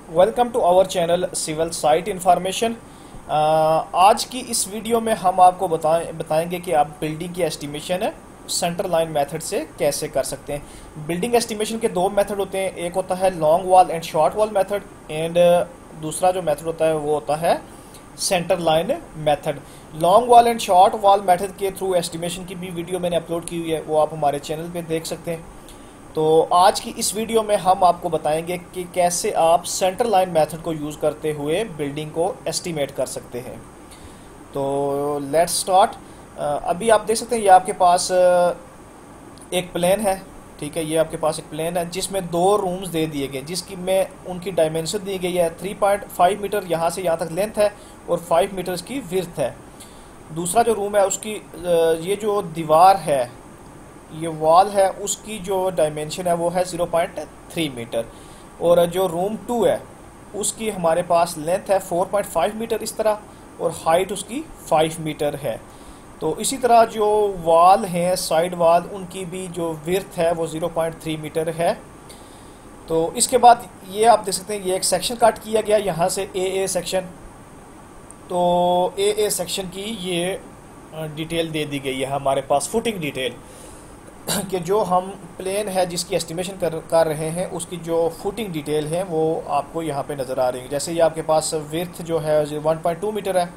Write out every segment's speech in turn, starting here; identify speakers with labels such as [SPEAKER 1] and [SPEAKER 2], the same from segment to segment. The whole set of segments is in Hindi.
[SPEAKER 1] Welcome to our channel civil site information. आज की इस वीडियो में हम आपको बताएंगे कि आप बिल्डिंग की एस्टिमेशन सेंटर लाइन मेथड से कैसे कर सकते हैं। बिल्डिंग एस्टिमेशन के दो मेथड होते हैं, एक होता है long wall and short wall method and दूसरा जो मेथड होता है वो होता है centre line method. Long wall and short wall method के थ्रू एस्टिमेशन की भी वीडियो मैंने अपलोड की हुई है, वो आप हमारे चैनल पे देख सकते हैं। तो आज की इस वीडियो में हम आपको बताएंगे कि कैसे आप सेंटर लाइन मेथड को यूज़ करते हुए बिल्डिंग को एस्टिमेट कर सकते हैं। तो लेट्स स्टार्ट। अभी आप देख सकते हैं ये आपके पास एक प्लेन है, ठीक है। ये आपके पास एक प्लेन है जिसमें दो रूम्स दे दिए गए, जिसकी में उनकी डायमेंशन दी गई है 3.5 मीटर यहाँ से यहाँ तक लेंथ है और 5 मीटर की विड्थ है। दूसरा जो रूम है उसकी ये जो दीवार है, ये वॉल है, उसकी जो डायमेंशन है वो है 0.3 मीटर और जो रूम 2 है उसकी हमारे पास लेंथ है 4.5 मीटर इस तरह और हाइट उसकी 5 मीटर है। तो इसी तरह जो वॉल हैं साइड वॉल, उनकी भी जो विड्थ है वो 0.3 मीटर है। तो इसके बाद ये आप देख सकते हैं ये एक सेक्शन कट किया गया यहाँ से ए सेक्शन। तो ए सेक्शन की ये डिटेल दे दी गई है हमारे पास, फुटिंग डिटेल कि जो हम प्लेन है जिसकी एस्टिमेशन कर रहे हैं उसकी जो फुटिंग डिटेल है वो आपको यहाँ पे नज़र आ रही है। जैसे ये आपके पास विड्थ जो है 1.2 मीटर है,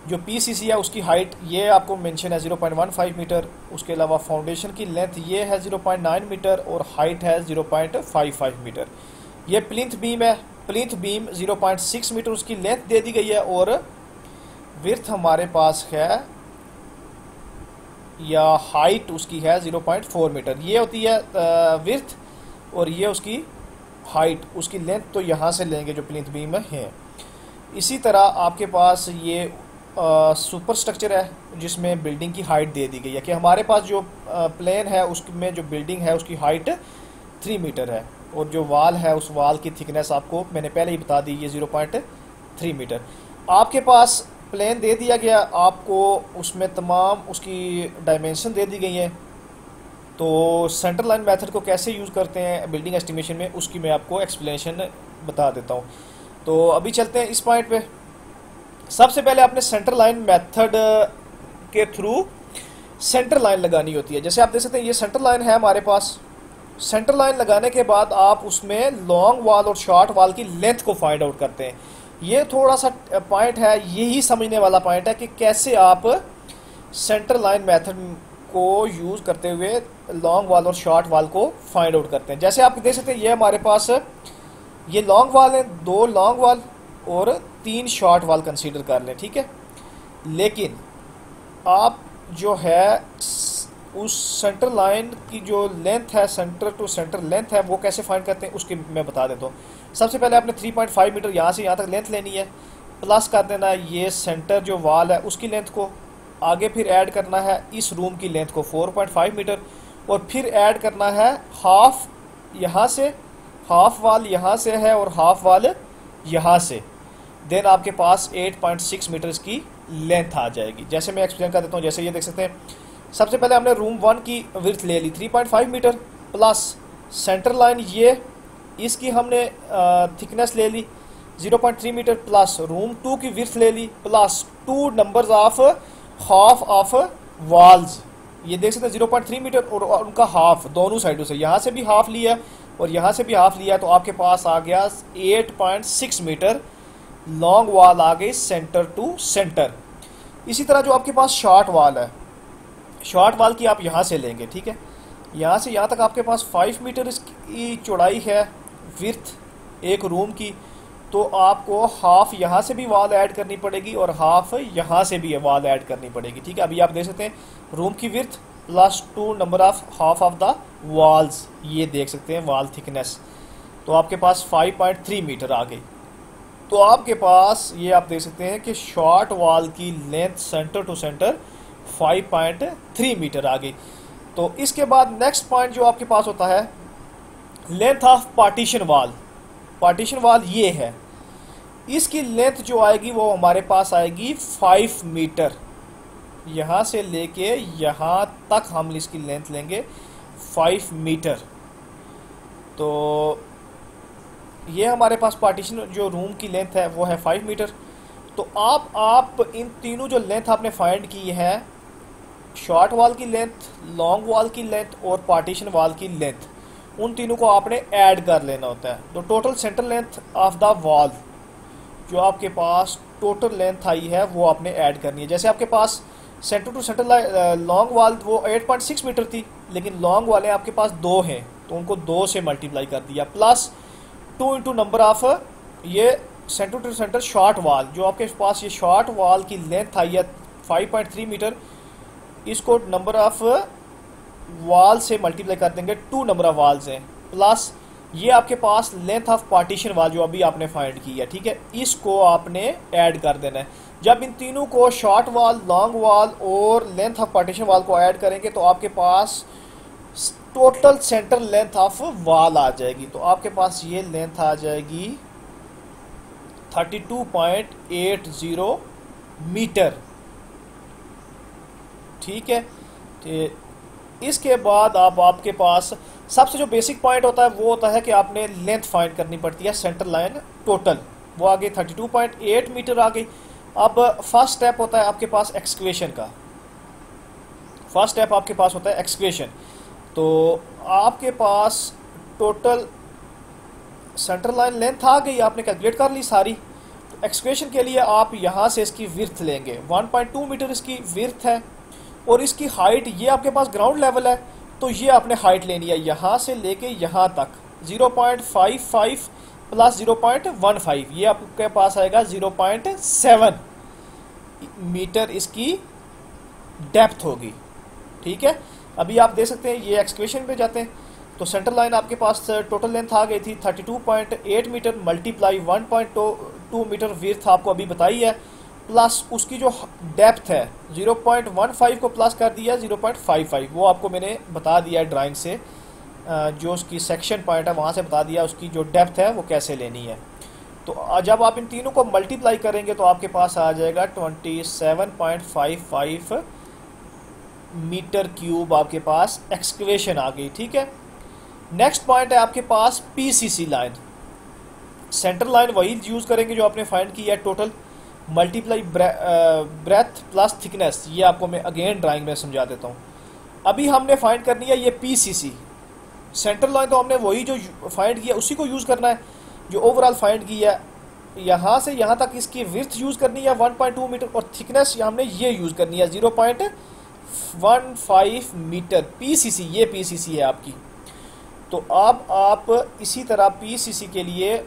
[SPEAKER 1] जो पीसीसी है उसकी हाइट ये आपको मेंशन है 0.15 मीटर, उसके अलावा फाउंडेशन की लेंथ ये है 0.9 मीटर और हाइट है 0.55 मीटर। ये प्लिंथ बीम है, प्लिंथ बीम 0.6 मीटर उसकी लेंथ दे दी गई है और विड्थ हमारे पास है या हाइट उसकी है 0.4 मीटर। ये होती है विड्थ और ये उसकी हाइट, उसकी लेंथ तो यहाँ से लेंगे जो प्लिंथ बीम है। इसी तरह आपके पास ये सुपर स्ट्रक्चर है जिसमें बिल्डिंग की हाइट दे दी गई है कि हमारे पास जो प्लेन है उसमें जो बिल्डिंग है उसकी हाइट 3 मीटर है और जो वाल है उस वाल की थिकनेस आपको मैंने पहले ही बता दी, ये 0.3 मीटर। आपके पास प्लेन दे दिया गया आपको, उसमें तमाम उसकी डायमेंशन दे दी गई हैं। तो सेंटर लाइन मेथड को कैसे यूज़ करते हैं बिल्डिंग एस्टिमेशन में उसकी मैं आपको एक्सप्लेनेशन बता देता हूँ। तो अभी चलते हैं इस पॉइंट पे। सबसे पहले आपने सेंटर लाइन मेथड के थ्रू सेंटर लाइन लगानी होती है। जैसे आप देख सकते हैं ये सेंटर लाइन है हमारे पास। सेंटर लाइन लगाने के बाद आप उसमें लॉन्ग वॉल और शॉर्ट वॉल की लेंथ को फाइंड आउट करते हैं। ये थोड़ा सा पॉइंट है, यही समझने वाला पॉइंट है कि कैसे आप सेंटर लाइन मेथड को यूज़ करते हुए लॉन्ग वॉल और शॉर्ट वॉल को फाइंड आउट करते हैं। जैसे आप देख सकते हैं ये हमारे पास ये लॉन्ग वॉल है, 2 लॉन्ग वॉल और 3 शॉर्ट वॉल कंसीडर कर लें, ठीक है। लेकिन आप जो है उस सेंटर लाइन की जो लेंथ है, सेंटर टू सेंटर लेंथ है, वो कैसे फाइंड करते हैं उसकी मैं बता देता हूँ। सबसे पहले आपने 3.5 मीटर यहाँ से यहाँ तक लेंथ लेनी है, प्लस कर देना है ये सेंटर जो वॉल है उसकी लेंथ को, आगे फिर ऐड करना है इस रूम की लेंथ को 4.5 मीटर और फिर ऐड करना है हाफ यहाँ से, हाफ वॉल यहाँ से है और हाफ वॉल यहाँ से। देन आपके पास 8.6 मीटर की लेंथ आ जाएगी। जैसे मैं एक्सप्लेन कर देता हूँ, जैसे ये देख सकते हैं सबसे पहले हमने रूम 1 की विड्थ ले ली 3.5 मीटर प्लस सेंटर लाइन ये इसकी हमने थिकनेस ले ली 0.3 मीटर प्लस रूम 2 की विड्थ ले ली plus 2 numbers of half of walls. ये देख सकते हैं 0.3 मीटर और उनका हाफ दोनों साइडों से, यहाँ से भी हाफ लिया और यहाँ से भी हाफ लिया, तो आपके पास आ गया 8.6 मीटर लॉन्ग वॉल आ गई सेंटर टू सेंटर। इसी तरह जो आपके पास शॉर्ट वॉल है, शॉर्ट वॉल की आप यहाँ से लेंगे, ठीक है। यहाँ से यहाँ तक आपके पास 5 मीटर इसकी चौड़ाई है विड्थ एक रूम की, तो आपको हाफ यहाँ से भी वॉल ऐड करनी पड़ेगी और हाफ यहाँ से भी वॉल ऐड करनी पड़ेगी, ठीक है। अभी आप देख सकते हैं रूम की width plus 2 number of half of the walls, ये देख सकते हैं वॉल थिकनेस, तो आपके पास 5.3 मीटर आ गई। तो आपके पास ये आप देख सकते हैं कि शॉर्ट वॉल की length centre to centre 5.3 metre आ गई। तो इसके बाद नेक्स्ट पॉइंट जो आपके पास होता है length of partition wall. Partition wall ये है, इसकी लेंथ जो आएगी वो हमारे पास आएगी 5 मीटर। यहाँ से लेके यहाँ तक हम इसकी लेंथ लेंगे 5 मीटर। तो ये हमारे पास पार्टीशन जो रूम की लेंथ है वो है 5 मीटर। तो आप इन तीनों जो लेंथ आपने फाइंड की है, शॉर्ट वॉल की लेंथ, लॉन्ग वॉल की लेंथ और पार्टीशन वॉल की लेंथ, उन तीनों को आपने ऐड कर लेना होता है। तो total centre length of the wall जो आपके पास टोटल लेंथ आई है वो आपने ऐड करनी है। जैसे आपके पास centre to centre long wall वो 8.6 मीटर थी, लेकिन लॉन्ग वाले आपके पास 2 हैं तो उनको 2 से मल्टीप्लाई कर दिया, प्लस 2 इंटू नंबर ऑफ ये centre to centre short wall जो आपके पास ये शॉर्ट वॉल की लेंथ आई है 5.3 मीटर, इसको नंबर ऑफ वॉल से मल्टीप्लाई कर देंगे, 2 नंबर ऑफ वॉल्स हैं, प्लस ये आपके पास लेंथ ऑफ पार्टीशन वॉल जो अभी आपने फाइंड की है, ठीक है, इसको आपने ऐड कर देना है। जब इन तीनों को शॉर्ट वॉल, लॉन्ग वॉल और लेंथ ऑफ पार्टीशन वॉल को ऐड करेंगे तो आपके पास total centre length of wall आ जाएगी। तो आपके पास ये लेंथ आ जाएगी 32.80 मीटर, ठीक है। तो इसके बाद आपके पास सबसे जो बेसिक पॉइंट होता है वो होता है कि आपने लेंथ फाइंड करनी पड़ती है सेंटर लाइन टोटल, वो आ गई 32.8 मीटर आ गई। अब फर्स्ट स्टेप होता है आपके पास एक्सक्वेशन का, फर्स्ट स्टेप आपके पास होता है एक्सक्वेशन। तो आपके पास टोटल सेंटर लाइन लेंथ आ गई, आपने कैलकुलेट कर ली सारी। तो एक्सक्वेशन के लिए आप यहाँ से इसकी विर्थ लेंगे, 1.2 मीटर इसकी विर्थ है, और इसकी हाइट ये आपके पास ग्राउंड लेवल है तो ये आपने हाइट लेनी है यहाँ से लेके यहाँ तक 0.55 प्लस 0.15, ये आपके पास आएगा 0.7 मीटर इसकी डेप्थ होगी, ठीक है। अभी आप देख सकते हैं ये एक्सक्वेशन पे जाते हैं तो सेंटर लाइन आपके पास टोटल लेंथ आ गई थी 32.8 मीटर मल्टीप्लाई 1.2 मीटर विर्थ आपको अभी बताई है, प्लस उसकी जो डेप्थ है 0.15 को प्लस कर दिया 0.55, वो आपको मैंने बता दिया है ड्राइंग से, जो उसकी सेक्शन पॉइंट है वहाँ से बता दिया उसकी जो डेप्थ है वो कैसे लेनी है। तो जब आप इन तीनों को मल्टीप्लाई करेंगे तो आपके पास आ जाएगा 27.55 मीटर क्यूब आपके पास एक्सकवेशन आ गई, ठीक है। नेक्स्ट पॉइंट है आपके पास पीसीसी लाइन। सेंटर लाइन वही यूज़ करेंगे जो आपने फाइंड की है total, multiply breath plus thickness, ये आपको मैं अगेन ड्राइंग में समझा देता हूँ। अभी हमने फाइंड करनी है ये पीसीसी, सेंटर लाइन तो हमने वही जो फाइंड किया उसी को यूज़ करना है जो ओवरऑल फाइंड की है। यहाँ से यहाँ तक इसकी विड्थ यूज़ करनी है 1.2 मीटर और थिकनेस हमने ये यूज़ करनी है 0.15 मीटर। पीसीसी, ये पीसीसी है आपकी। तो अब आप इसी तरह पीसीसी के लिए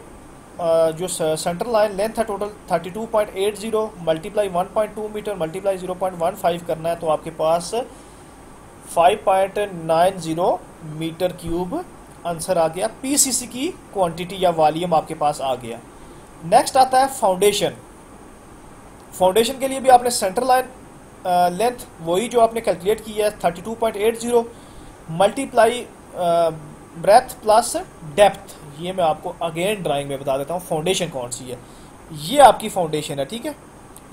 [SPEAKER 1] जो सेंटर लाइन लेंथ है टोटल 32.80 मल्टीप्लाई 1.2 मीटर मल्टीप्लाई 0.15 करना है तो आपके पास 5.90 मीटर क्यूब आंसर आ गया। पीसीसी की क्वांटिटी या वॉल्यूम आपके पास आ गया। नेक्स्ट आता है फाउंडेशन। फाउंडेशन के लिए भी आपने सेंटर लाइन लेंथ वही जो आपने कैलकुलेट की है 32.80 मल्टीप्लाई ब्रेथ प्लस डेप्थ, ये मैं आपको अगेन ड्राइंग में बता देता हूँ फाउंडेशन कौन सी है। ये आपकी फाउंडेशन है, ठीक है।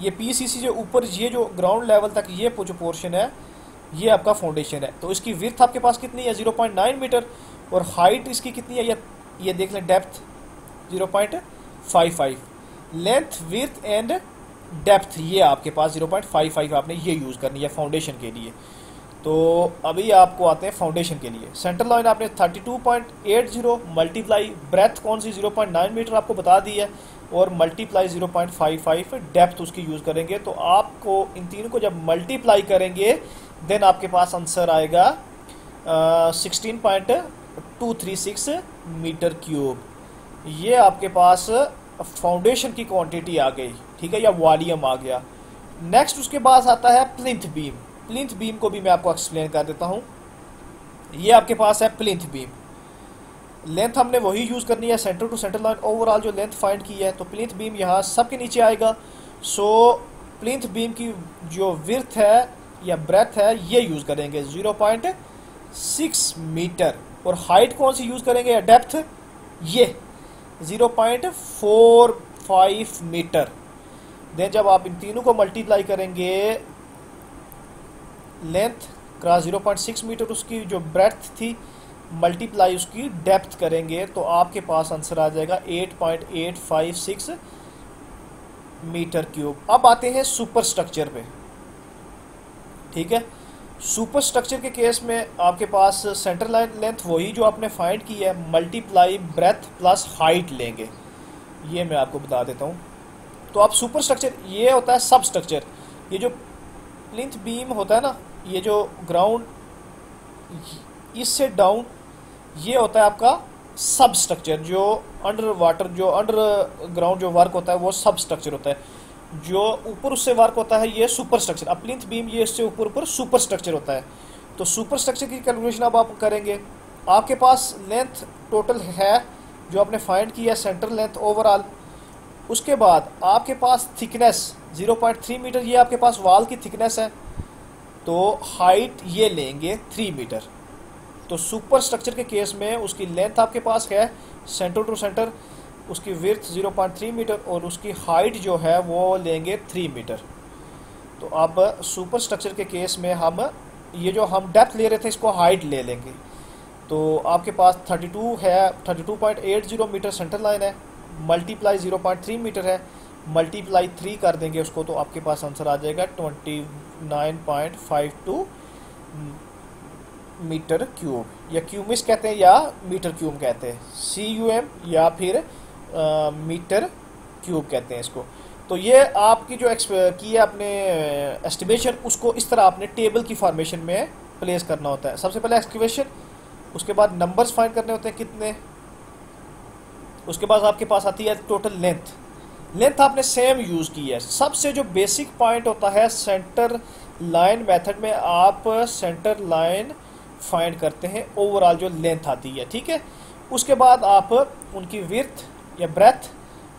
[SPEAKER 1] ये पीसीसी जो ऊपर ये जो ग्राउंड लेवल तक ये जो पोर्शन है ये आपका फाउंडेशन है। तो इसकी विड्थ आपके पास कितनी है 0.9 मीटर और हाइट इसकी कितनी है ये देख लें, depth 0.55, length width and depth ये आपके पास 0.55 आपने ये यूज़ करनी है फाउंडेशन के लिए। तो अभी आपको आते हैं फाउंडेशन के लिए। सेंटर लाइन आपने 32.80 मल्टीप्लाई ब्रेथ कौन सी 0.9 मीटर आपको बता दी है और मल्टीप्लाई 0.55 डेप्थ उसकी यूज़ करेंगे। तो आपको इन तीनों को जब मल्टीप्लाई करेंगे देन आपके पास आंसर आएगा 16.236 मीटर क्यूब। ये आपके पास फाउंडेशन की क्वांटिटी आ गई, ठीक है, या वॉल्यूम आ गया। नेक्स्ट उसके बाद आता है प्लिंथ बीम। प्लिंथ बीम को भी मैं आपको एक्सप्लेन कर देता हूँ। ये आपके पास है प्लिंथ बीम। लेंथ हमने वही यूज़ करनी है centre to centre line, overall जो लेंथ फाइंड की है। तो प्लिंथ बीम यहाँ सबके नीचे आएगा। सो प्लिंथ बीम की जो विड्थ है या ब्रेथ है ये यूज़ करेंगे 0.6 मीटर और हाइट कौन सी यूज़ करेंगे या डेप्थ ये 0.45 मीटर। देन जब आप इन तीनों को मल्टीप्लाई करेंगे लेंथ क्रॉस 0.6 मीटर, उसकी जो ब्रेथ थी मल्टीप्लाई उसकी डेप्थ करेंगे तो आपके पास आंसर आ जाएगा 8.856 मीटर क्यूब। अब आते हैं सुपर स्ट्रक्चर पे, ठीक है। सुपर स्ट्रक्चर के केस में आपके पास सेंटर लाइन लेंथ वही जो आपने फाइंड की है, मल्टीप्लाई ब्रेथ प्लस हाइट लेंगे। ये मैं आपको बता देता हूँ। तो आप सुपर स्ट्रक्चर, ये होता है सब स्ट्रक्चर। ये जो प्लिंथ बीम होता है ना, ये जो ग्राउंड इससे डाउन, ये होता है आपका सब स्ट्रक्चर। जो अंडर वाटर, जो अंडर ग्राउंड जो वर्क होता है वो सब स्ट्रक्चर होता है। जो ऊपर उससे वर्क होता है ये सुपर स्ट्रक्चर। अब प्लिंथ बीम ये इससे ऊपर ऊपर सुपर स्ट्रक्चर होता है। तो सुपर स्ट्रक्चर की कैलकुलेशन अब आप करेंगे। आपके पास लेंथ टोटल है जो आपने फाइंड किया, सेंटर लेंथ ओवरऑल। उसके बाद आपके पास थिकनेस 0.3 मीटर, ये आपके पास वॉल की थिकनेस है। तो हाइट ये लेंगे 3 मीटर। तो सुपर स्ट्रक्चर के केस में उसकी लेंथ आपके पास है सेंटर टू सेंटर, उसकी विड्थ 0.3 मीटर और उसकी हाइट जो है वो लेंगे 3 मीटर। तो अब सुपर स्ट्रक्चर के केस में हम ये जो हम डेप्थ ले रहे थे इसको हाइट ले लेंगे। तो आपके पास 32 है, 32.80 मीटर सेंटर लाइन है, मल्टीप्लाई 0.3 मीटर है, मल्टीप्लाई 3 कर देंगे उसको, तो आपके पास आंसर आ जाएगा 29.52 मीटर क्यूब, या क्यूबिस कहते हैं या मीटर क्यूब कहते हैं, CUM या फिर मीटर क्यूब कहते हैं इसको। तो ये आपकी जो की है आपने एस्टिमेशन, उसको इस तरह आपने टेबल की फॉर्मेशन में प्लेस करना होता है। सबसे पहले एक्सकेवेशन, उसके बाद नंबर्स फाइंड करने होते हैं कितने, उसके बाद आपके पास आती है टोटल लेंथ। लेंथ आपने सेम यूज़ की है। सबसे जो बेसिक पॉइंट होता है सेंटर लाइन मेथड में, आप सेंटर लाइन फाइंड करते हैं, ओवरऑल जो लेंथ आती है, ठीक है। उसके बाद आप उनकी विड्थ या ब्रेथ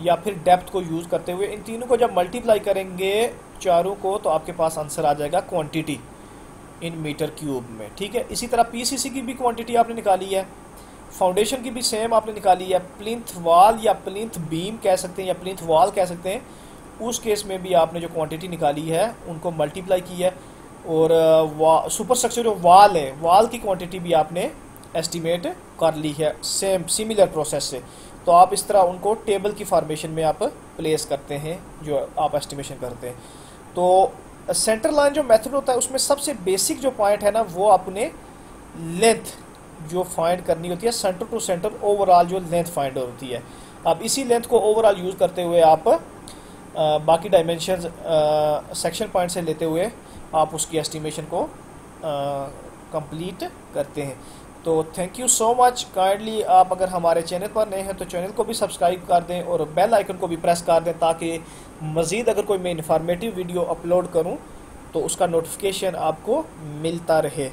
[SPEAKER 1] या फिर डेप्थ को यूज़ करते हुए इन तीनों को जब मल्टीप्लाई करेंगे चारों को, तो आपके पास आंसर आ जाएगा क्वांटिटी इन मीटर क्यूब में, ठीक है। इसी तरह PCC की भी क्वांटिटी आपने निकाली है, फाउंडेशन की भी सेम आपने निकाली है, प्लिंथ वॉल या प्लिंथ बीम कह सकते हैं या प्लिंथ वॉल कह सकते हैं, उस केस में भी आपने जो क्वांटिटी निकाली है उनको मल्टीप्लाई की है। और सुपर स्ट्रक्चर जो वॉल है, वॉल की क्वांटिटी भी आपने एस्टिमेट कर ली है सेम सिमिलर प्रोसेस से। तो आप इस तरह उनको टेबल की फॉर्मेशन में आप प्लेस करते हैं जो आप एस्टिमेशन करते हैं। तो सेंटर लाइन जो मेथड होता है उसमें सबसे बेसिक जो पॉइंट है ना, वो अपने लेंथ जो फाइंड करनी होती है, सेंटर टू सेंटर ओवरऑल जो लेंथ फाइंड होती है। अब इसी लेंथ को ओवरऑल यूज़ करते हुए आप बाकी डायमेंशन सेक्शन पॉइंट से लेते हुए आप उसकी एस्टिमेशन को कंप्लीट करते हैं। तो thank you so much. Kindly आप अगर हमारे चैनल पर नए हैं तो चैनल को भी सब्सक्राइब कर दें और बेल आइकन को भी प्रेस कर दें, ताकि मज़ीद अगर कोई मैं इन्फॉर्मेटिव वीडियो अपलोड करूं तो उसका नोटिफिकेशन आपको मिलता रहे।